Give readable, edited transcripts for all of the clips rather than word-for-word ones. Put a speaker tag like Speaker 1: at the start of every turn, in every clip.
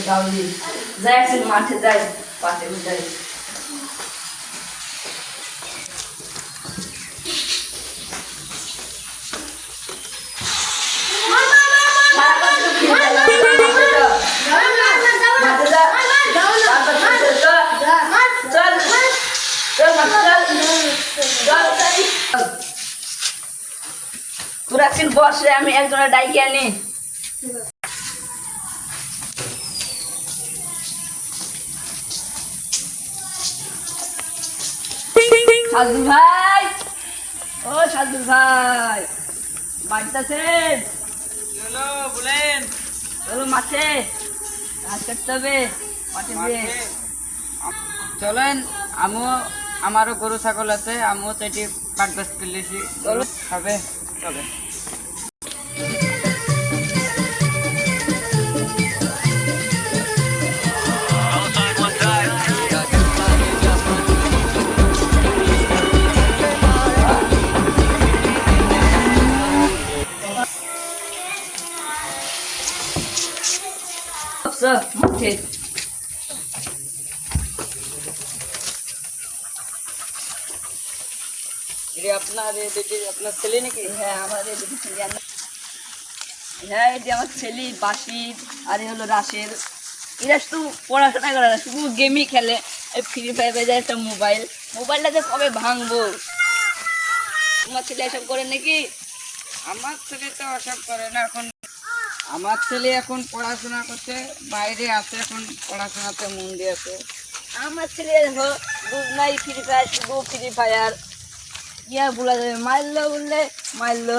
Speaker 1: গাউলি যাই মাঠে যাই পাটে যাই তোরা ছিল বসে আমি একজনের ডাইকে আনি সাজু ভাই ও সাজু ভাই বাড়িতে আছেন
Speaker 2: বলেন
Speaker 1: চলো মাঠে ঘাস কাটতে হবে মাঠে দিয়ে
Speaker 2: চলেন আমারও গরু ছাগল আছে আমিও তো এটি পাট বাস করলেছি
Speaker 1: চলো
Speaker 2: হবে চলে
Speaker 1: মাঠে
Speaker 2: আপনার ছেলে নাকি?
Speaker 1: হ্যাঁ আমাদের হ্যাঁ এটি আমার ছেলে বাসির আর হলো রাশের এরা শুধু পড়াশোনা করে না শুধু গেমই খেলে ফ্রি ফায়ার একটা মোবাইলটা যে কবে ভাঙবো তোমার ছেলে এসব করে নাকি
Speaker 2: আমার ছেলে তো ওসব করে না এখন আমার ছেলে এখন পড়াশোনা করছে বাইরে আছে এখন পড়াশোনাতে মন দিয়েছে
Speaker 1: আমার ছেলে বুঝ নাই ফ্রি ফায়ার শুধু ফ্রি ফায়ার ইয়া বলা যাবে মারলো বললে মারলো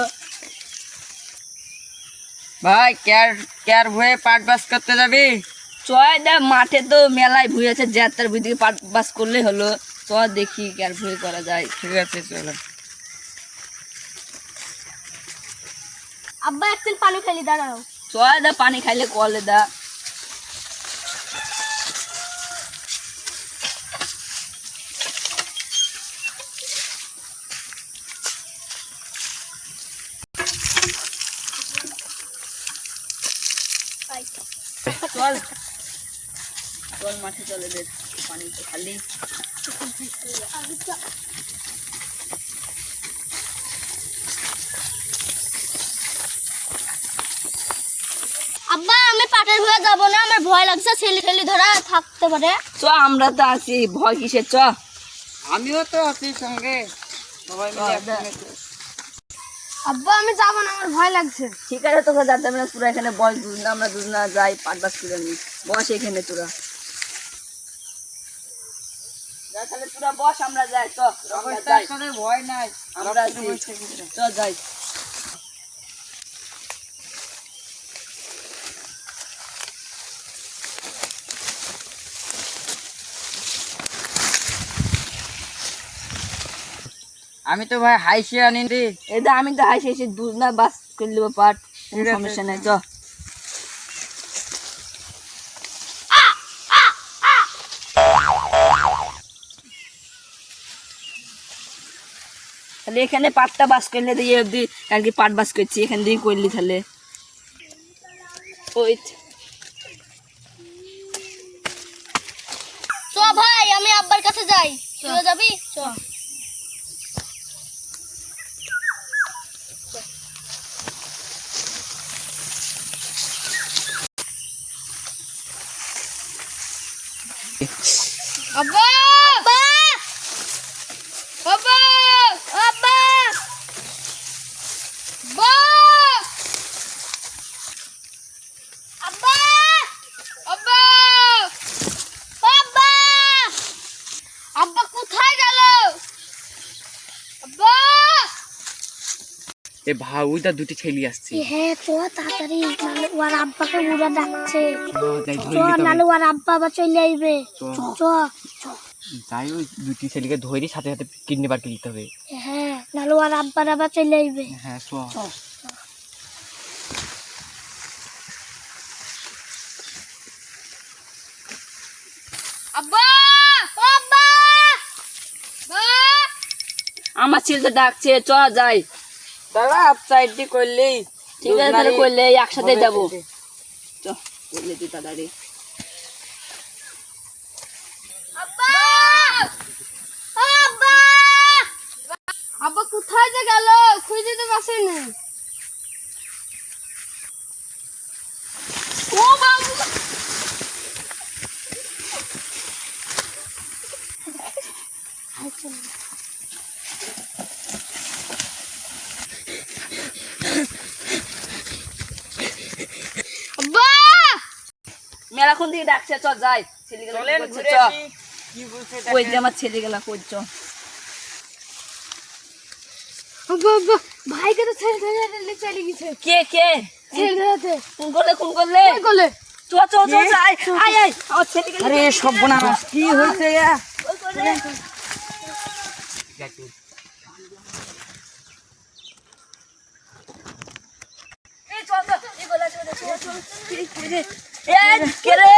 Speaker 2: ভাই ক্যার ভয়ে পাট বাস করতে যাবি
Speaker 1: চয় দা মাঠে তো মেলায় ভুই আছে যাত্রার ভুই দিকে পাট বাস করলেই হলো চ দেখি কার ভুই করা যায়
Speaker 2: ঠিক আছে চলো
Speaker 3: আব্বা একদিন পানি খালি দাঁড়াও
Speaker 1: চয় দা পানি খাইলে কলে দা চল চল মাঠে চলে দে পানি তো খালি
Speaker 3: আব্বা আমি পাটের ভয়ে যাবো না আমার ভয় লাগছে ছেলে ধরা থাকতে পারে
Speaker 1: চ আমরা তো আছি ভয় কিসের চ
Speaker 2: আমিও তো আছি সঙ্গে সবাই মিলে একসঙ্গে
Speaker 3: আব্বা আমি যাবো না আমার ভয় লাগছে
Speaker 1: ঠিক আছে তোকে যাতে আমরা তোরা এখানে বস দুজনা আমরা দুজনা যাই পাট বাস করে নি বস এখানে তোরা যা তাহলে তোরা বস আমরা যাই চ আমরা যাই
Speaker 2: ভয় নাই
Speaker 1: আমরা আছি চ যাই
Speaker 2: আমি তো ভাই হাইসে আনি রে
Speaker 1: এটা আমি তো হাসি হাসি দুজনা বাস করে নেবো পাট কোনো সমস্যা নাই চ তাহলে এখানে পাটটা বাস করলে দিয়ে অব্দি আর কি পাট বাস করছি এখান দিয়ে করলি তাহলে ওই
Speaker 3: চ ভাই আমি আব্বার কাছে যাই তুই যাবি চ আব্বা আব্বা আব্বা আব্বা আব্বা আব্বা আব্বা আব্বা কোথায় গেল আব্বা
Speaker 2: এ ভাই ওইটা দুটি ছেলে আসছে
Speaker 3: হ্যাঁ তো তাড়াতাড়ি নালে ওর আব্বাকে বুড়া ডাকছে
Speaker 2: যাই
Speaker 3: চ নালে ওর আব্বা আবার চলে আইবে চ
Speaker 2: যাই ওই দুটি ছেলেকে ধরে সাথে সাথে কিডনি বার করে দিতে হবে
Speaker 3: হ্যাঁ নালে ওর আব্বার আবার চলে আইবে
Speaker 2: হ্যাঁ
Speaker 3: আব্বা আব্বা
Speaker 1: আমার ছেলে তো ডাকছে চ যাই
Speaker 2: দাদা আপ সাইডটি করলেই
Speaker 1: ঠিক আছে তাহলে করলে একসাথে যাবো চ করলে তুই তাড়াতাড়ি
Speaker 3: আসেনি।
Speaker 1: ও বাবু
Speaker 3: আব্বা
Speaker 1: মেলাক্ষণ থেকে ডাকছে, চ যাই ছেলেগুলো কি
Speaker 2: চলেন
Speaker 1: করছে,
Speaker 2: ঘুরে
Speaker 1: চ।
Speaker 2: আসি কি বলছে
Speaker 1: ওই যে
Speaker 2: দেখেন।
Speaker 1: আমার ছেলেগুলা কই, চ।
Speaker 3: আব্বা আব্বা ভাইকে তো ছেড়ে ধরে চলে গেছে।
Speaker 1: কে কে
Speaker 3: ছেড়ে ধরে
Speaker 1: কোন করলে কোন করলে?
Speaker 3: গলে
Speaker 1: চ চ চ চ, আয় আয় আয় আমার ছেলেগুলো
Speaker 2: আরে সর্বনাশ কি হয়েছে ইয়া
Speaker 1: ওই করলে। এই চ চ, এই গলা চ চ চ, চ। এই কে রে?